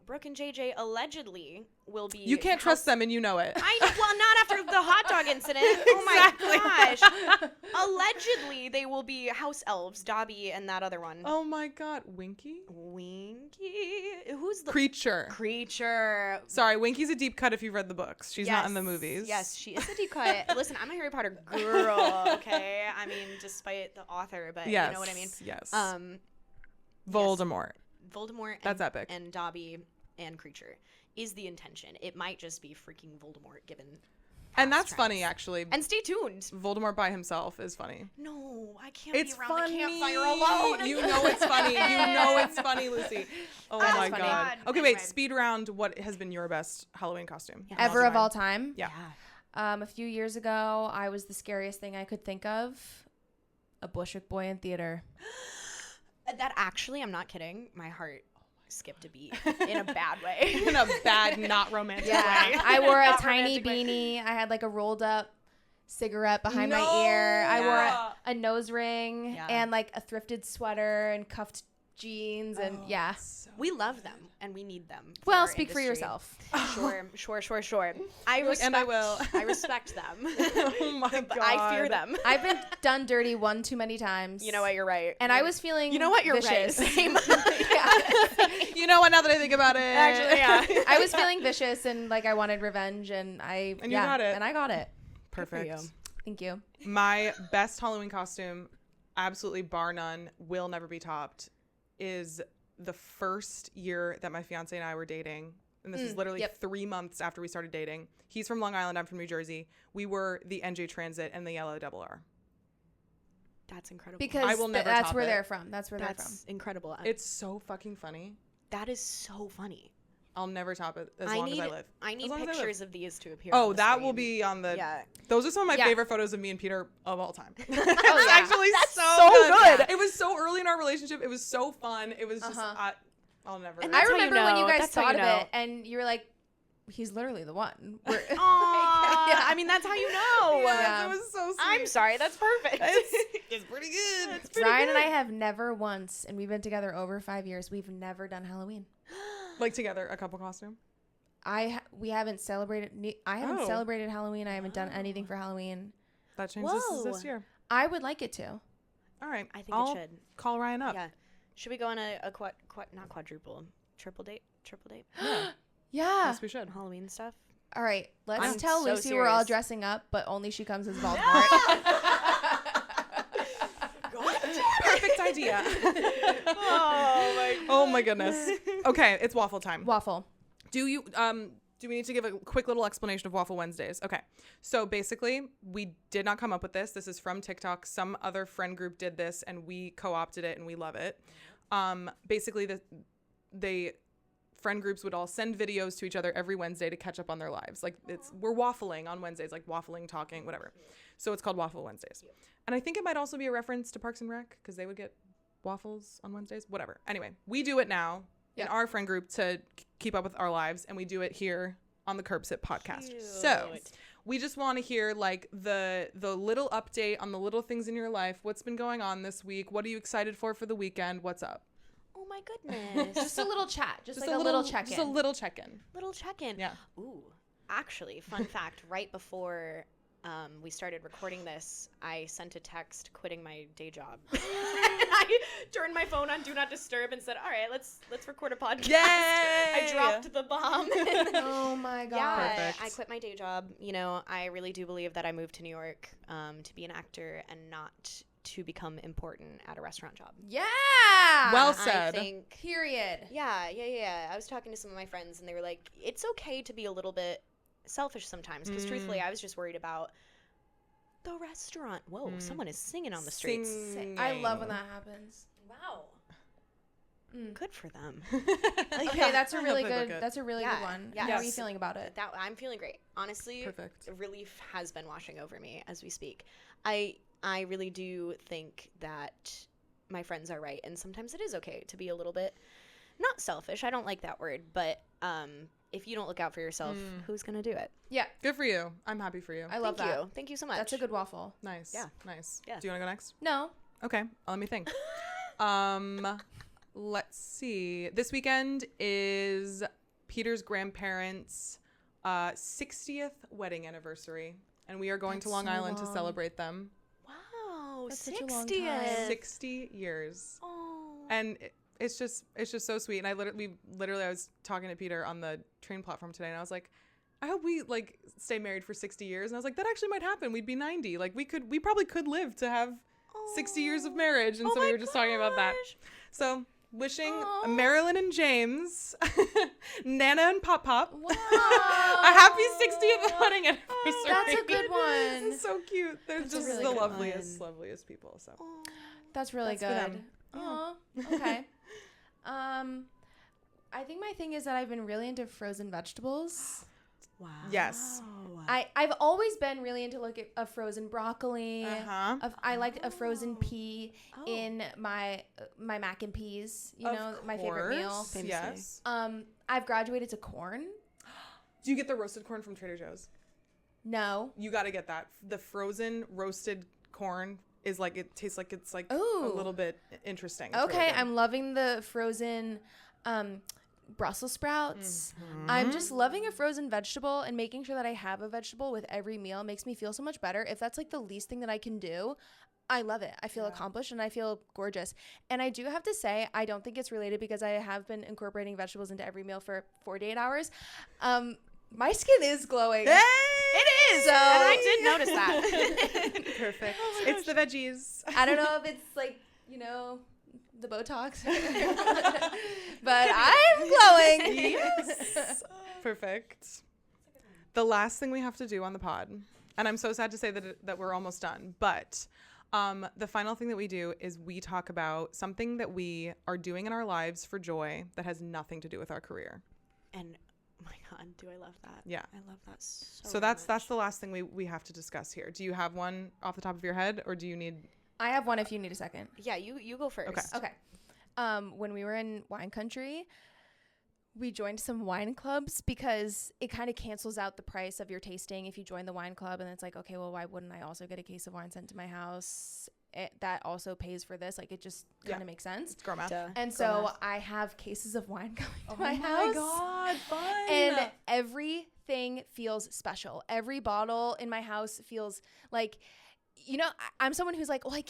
Brooke and JJ allegedly will be. You can't trust them, and you know it. Well, not after the hot dog incident. Oh my gosh. Allegedly, they will be house elves, Dobby and that other one. Oh my God, Winky? Winky. Who's the Creature. creature? Sorry, Winky's a deep cut if you've read the books. She's not in the Yes, movies. Yes, she is a deep cut. Listen, I'm a Harry Potter girl, okay? I mean, despite the author, but Yes. you know what I mean? Yes. Voldemort Voldemort. That's epic. And Dobby and Creature is the intention. It might just be freaking Voldemort given. And that's fast funny, tracks. actually. And stay tuned. Voldemort by himself is funny. No, I can't It's be around funny. the campfire alone. You know it's funny. You know it's funny, Lucy. Oh That's my funny. God. Okay, wait. Anyway. Speed round. What has been your best Halloween costume? Yeah. Ever of all time? Yeah. A few years ago, I was the scariest thing I could think of. A Bushwick boy in theater. That actually, I'm not kidding. My heart skipped a beat in a bad way. In a bad, not romantic way. I wore a Not tiny romantic way. beanie. I had like a rolled up cigarette behind my No. ear. I wore Yeah. a nose ring Yeah. and like a thrifted sweater and cuffed jeans and yeah. We love them and we need them. for Well, our speak for industry. yourself. Sure. I Like, respect, and I will. I respect them. Oh my God. But I fear them. I've been done dirty one too many times. You know what? You're right. And I was feeling You know what? You're vicious. right. Same. You know what? Now that I think about it. Actually, yeah. I was feeling vicious and like I wanted revenge and I And you got it. And I got it. Perfect. you. Thank you. My best Halloween costume, absolutely bar none, will never be topped, is the first year that my fiance and I were dating. And this is literally 3 months after we started dating. He's from Long Island. I'm from New Jersey. We were the NJ Transit and the Yellow RR. That's incredible. Because I will never that's top where it. they're from. That's where they're from. That's incredible. It's so fucking funny. That is so funny. I'll never top it as long as I live. I need As long as I live. pictures of these to appear. Oh, on the that will screen. be on the. Yeah. Those are some of my Yeah. favorite photos of me and Peter of all time. It's yeah. actually so so good. It was so early in our relationship. It was so fun. It was just. I'll never. And I that's how you remember when you know. guys That's how thought you of know. it and you were like, he's literally the one. We're- Aw, I mean, that's how you know. Yes, Yeah. it was so sweet. I'm sorry. That's perfect. It's pretty good. Ryan and I have never once, and we've been together over 5 years, we've never done Halloween. Like together, a couple costume. We haven't celebrated. I haven't Oh. celebrated Halloween. I haven't done anything for Halloween. That changes Whoa. this year. I would like it to. All right. I think I'll it should. call Ryan up. Yeah. Should we go on a not quadruple, triple date? Yeah. Yeah. Yes, we should. Halloween stuff. All right. Let's I'm tell so Lucy we're all serious. dressing up, but only she comes as Voldemort. Perfect idea. Oh my goodness. Okay, it's waffle time. Waffle. Do we need to give a quick little explanation of Waffle Wednesdays? Okay. So basically, we did not come up with this. This is from TikTok. Some other friend group did this and we co-opted it and we love it. Basically, they friend groups would all send videos to each other every Wednesday to catch up on their lives. Like we're waffling on Wednesdays, like waffling, talking, whatever. So it's called Waffle Wednesdays. And I think it might also be a reference to Parks and Rec because they would get waffles on Wednesdays, whatever. Anyway, we do it now in our friend group to keep up with our lives, and we do it here on the Curb Sit podcast. Cute. So we just want to hear like the little update on the little things in your life. What's been going on this week? What are you excited for the weekend? What's up? Oh my goodness. Just a little chat. Just like a little check-in. Just a little check-in. Little check-in. Yeah. Ooh, actually, fun fact, right before we started recording this, I sent a text quitting my day job. I turned my phone on Do Not Disturb and said, all right, let's record a podcast. Yay! I dropped the bomb. Oh my god. Yeah, Perfect. I quit my day job. You know, I really do believe that I moved to New York to be an actor and not to become important at a restaurant job. Yeah. Well I said. think, Period. yeah. I was talking to some of my friends and they were like, it's okay to be a little bit selfish sometimes because truthfully, I was just worried about the restaurant. Whoa, someone is singing on the streets. I love when that happens. Wow. Good for them. Okay, that's a I really hope they book good. it. That's a really good one. Yeah. How are you Yes. feeling about it? I'm feeling great. Honestly, Perfect. relief has been washing over me as we speak. I really do think that my friends are right, and sometimes it is okay to be a little bit not selfish. I don't like that word, but if you don't look out for yourself, who's gonna do it? Yeah, Good for you. I'm happy for you. I love Thank that. you. Thank you so much. That's a good waffle. Nice. Yeah. Nice. Yeah. Do you want to go next? No. Okay. Let me think. Let's see. This weekend is Peter's grandparents' 60th wedding anniversary, and we are going to That's Long so Island to long. celebrate them. Wow, That's such a long 60th. time. 60 years. Oh. And it's just so sweet. And I was talking to Peter on the train platform today, and I was like, I hope we like stay married for 60 years. And I was like, that actually might happen. We'd be 90. Like we probably could live to have 60 years of marriage. And Oh so we my were just talking about that. gosh. So wishing Aw. Marilyn and James, Nana and Pop Pop, Wow. a happy 60th wedding anniversary. That's a good This one. is so cute. They're That's a just really the good loveliest people. So Oh. That's really That's for them. good. Oh, okay. I think my thing is that I've been really into frozen vegetables. Wow. Yes. I've always been really into like a frozen broccoli. Uh-huh. I liked a frozen pea Oh. in my mac and peas. You Of know, my favorite meal. course, Famously. Yes. I've graduated to corn. Do you get the roasted corn from Trader Joe's? No. You got to get that. The frozen roasted corn is like, it tastes like it's like Ooh. a little bit interesting. It's really Okay, good. I'm loving the frozen Brussels sprouts. Mm-hmm. I'm just loving a frozen vegetable, and making sure that I have a vegetable with every meal makes me feel so much better. If that's like the least thing that I can do, I love it. I feel accomplished and I feel gorgeous. And I do have to say, I don't think it's related because I have been incorporating vegetables into every meal for 48 hours. My skin is glowing. Hey! It is. And I did notice that. Perfect. It's the veggies. I don't know if it's like, the Botox, but I'm glowing. Yes. Perfect. The last thing we have to do on the pod, and I'm so sad to say that we're almost done, but the final thing that we do is we talk about something that we are doing in our lives for joy that has nothing to do with our career. And oh my God, do I love that? Yeah. I love that So that's the last thing we have to discuss here. Do you have one off the top of your head, or do you need? I have one if you need a second. Yeah, you go first. Okay. Okay. When we were in wine country, we joined some wine clubs because it kind of cancels out the price of your tasting if you join the wine club. And it's like, okay, well, why wouldn't I also get a case of wine sent to my house? That also pays for this. Like, it just kind of makes sense. It's girl math. Duh. And Girl so math. I have cases of wine coming to Oh my house. God, fun. And everything feels special. Every bottle in my house feels like, I'm someone who's like, well, I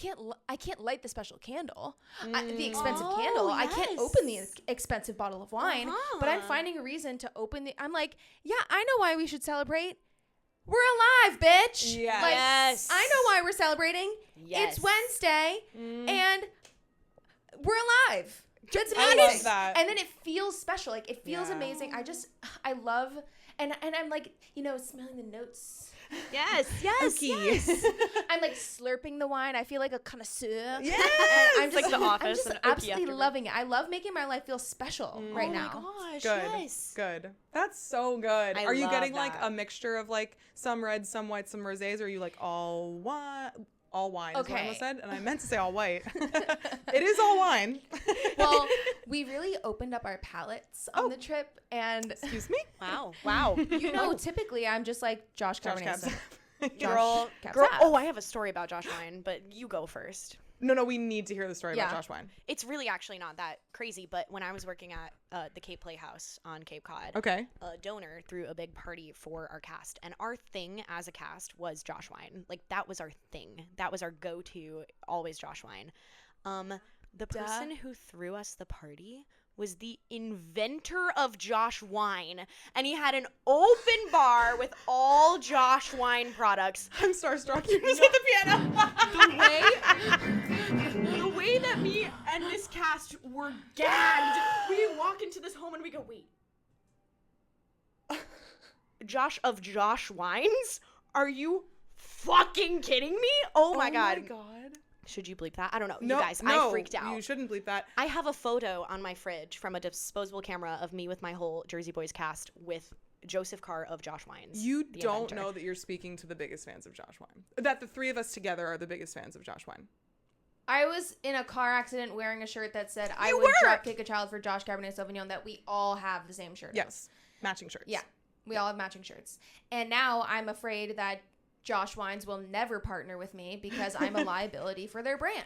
can't light the special candle, the expensive Oh, candle. I can't open the yes. expensive bottle of wine, Uh-huh. but I'm finding a reason to open I'm like, yeah, I know why we should celebrate. We're alive, bitch. Yes. Like, Yes. I know why we're celebrating. Yes. It's Wednesday, and we're alive. That's I amazing. love that. And then it feels special. Like, it feels Yeah. amazing. I love, and I'm like, smelling the notes. Yes. I'm like slurping the wine. I feel like a connoisseur. Yes. And I'm It's like just, The Office I'm just and Okie absolutely afterward. loving it. I love making my life feel special right now. Oh my gosh. Good. Yes. Good. That's so good. I Are you love getting like that. a mixture of like some reds, some whites, some rosés, or are you like all wine? All wine is what I Okay. almost said, and I meant to say all white. It is all wine. Well, we really opened up our palates on the trip, and Excuse me? Wow. typically I'm just like Josh Josh Cab Cabernet. Sav. Josh Cab Girl. Sav. Oh, I have a story about Josh Wine, but you go first. No, we need to hear the story Yeah. about Josh Wine. It's really actually not that crazy, but when I was working at the Cape Playhouse on Cape Cod, Okay. a donor threw a big party for our cast, and our thing as a cast was Josh Wine. Like, that was our thing. That was our go-to, always Josh Wine. The person who threw us the party was the inventor of Josh Wine, and he had an open bar with all Josh Wine products. I'm starstruck. You're just at the piano. The way that me and this cast were gagged, we walk into this home and we go, wait, Josh of Josh Wines? Are you fucking kidding me? Oh my god. Should you bleep that? I don't know. No, you guys, no, I freaked out. You shouldn't bleep that. I have a photo on my fridge from a disposable camera of me with my whole Jersey Boys cast with Joseph Carr of Josh Wines. You the don't inventor. know that you're speaking to the biggest fans of Josh Wine. That the three of us together are the biggest fans of Josh Wine. I was in a car accident wearing a shirt that said I You would were! drop kick a child for Josh Cabernet Sauvignon, that we all have the same shirt. Yes. Matching shirts. Yeah. We all have matching shirts. And now I'm afraid that Josh Wines will never partner with me because I'm a liability for their brand.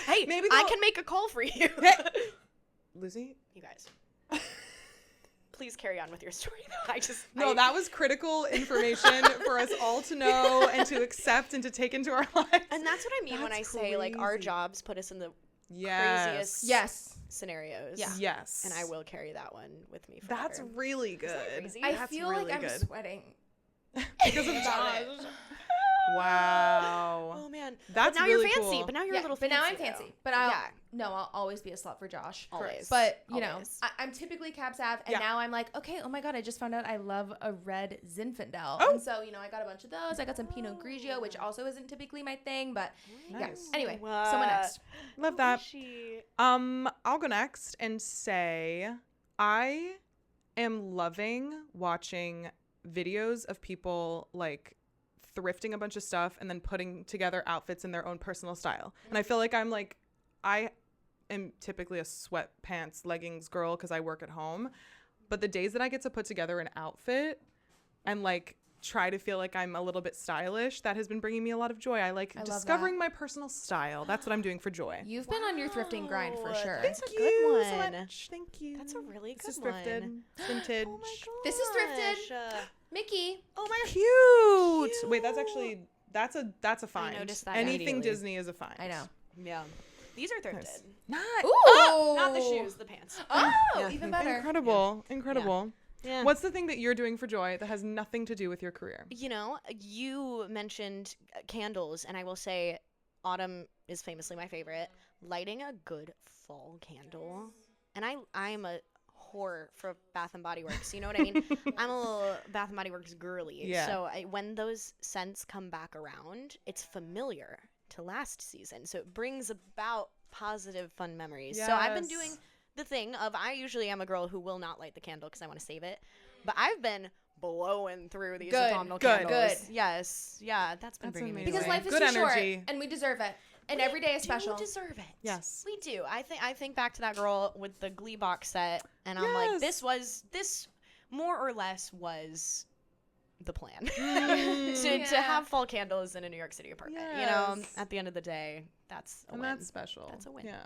Hey, Maybe I they'll- can make a call for you. Lucy? You guys. Please carry on with your story, though. No, that was critical information for us all to know and to accept and to take into our lives. And that's what I mean when I That's say, like, our crazy. jobs put us in the Yes. craziest Yes. scenarios. Yeah. Yes. And I will carry that one with me forever. That's really good. crazy? I That's feel really like I'm good. sweating. Because of about it. Josh. Wow. Oh, man. That's but now really you're fancy. cool. But now you're Yeah, a little but fancy. now I'm fancy. though. But I'll always be a slut for Josh. Always. But, Always. I'm typically Cab Sav, and Yeah. now I'm like, okay, oh my God, I just found out I love a red Zinfandel. Oh. And so, I got a bunch of those. I got some Pinot Grigio, which also isn't typically my thing, but Nice. yeah. Anyway, someone next. Love that. I'll go next and say I am loving watching videos of people like thrifting a bunch of stuff and then putting together outfits in their own personal style. And I feel like I am typically a sweatpants, leggings girl because I work at home. But the days that I get to put together an outfit and like try to feel like I'm a little bit stylish, that has been bringing me a lot of joy. I like love discovering my personal style. That's what I'm doing for joy. You've been on your thrifting grind for Wow. sure. That's a Thank good you so one. much. Thank you. That's a really This good is thrifted. one. It's vintage. Oh my gosh. This is thrifted. Mickey. Oh my Cute. Wait, that's actually that's a find. noticed that Anything immediately. Disney is a find. I know. Yeah. These are thrifted. Nice. Not Ooh. Not the shoes, the pants. Oh, Yeah. even better. incredible. Incredible. Yeah. What's the thing that you're doing for joy that has nothing to do with your career? You mentioned candles, and I will say autumn is famously my favorite. Lighting a good fall candle. And I'm a whore for Bath and Body Works. You know what I mean? I'm a little Bath and Body Works girly. Yeah. So when those scents come back around, it's familiar to last season. So it brings about positive, fun memories. So I've been Yes. doing the thing of I usually am a girl who will not light the candle because I want to save it. But I've been blowing through these Good, autumnal good, candles. good. Yes. Yeah, that's been That's bringing me amazing. Because joy. life is Good too energy. short, and we deserve it. And every day is special. We deserve it. Yes. We do. I think back to that girl with the Glee box set, and I'm like, Yes. this more or less was the plan Mm. to Yeah. have fall candles in a New York City apartment. You know, Yes. at the end of the day, that's a And win. that's special. That's a win. Yeah.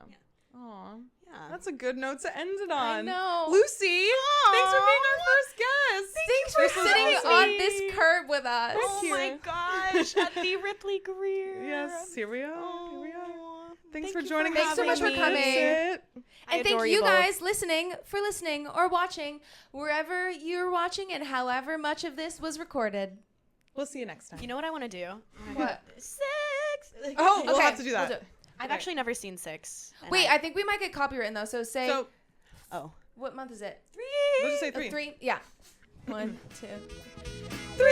Aw. Yeah. That's a good note to end it I on. know. Lucy, thanks for being our first guest. Thanks for This was sitting awesome. on this curb with us. Thank Oh you. my gosh, at the Ripley Greer. Yes, here we are. Here we are. Oh, Thanks thank for you joining Thanks us. so much for That's coming. it. I And thank adore you both. guys for listening or watching, wherever you're watching and however much of this was recorded. We'll see you next time. You know what I want to do? What? Sex. Oh, we'll Okay, have to do that. we'll do it. I've actually never seen 6. and Wait, I think we might get copyrighted though. So say. So Oh. What month is it? 3. let's just say 3. 3. Yeah. 1, 2, 3.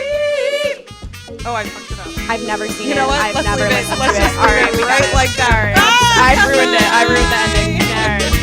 Oh, I fucked it up. I've never seen You it. know what? I've Let's never leave it. listened Let's to just it. leave it we got right it. like that. I've ruined it. I ruined the ending. All right.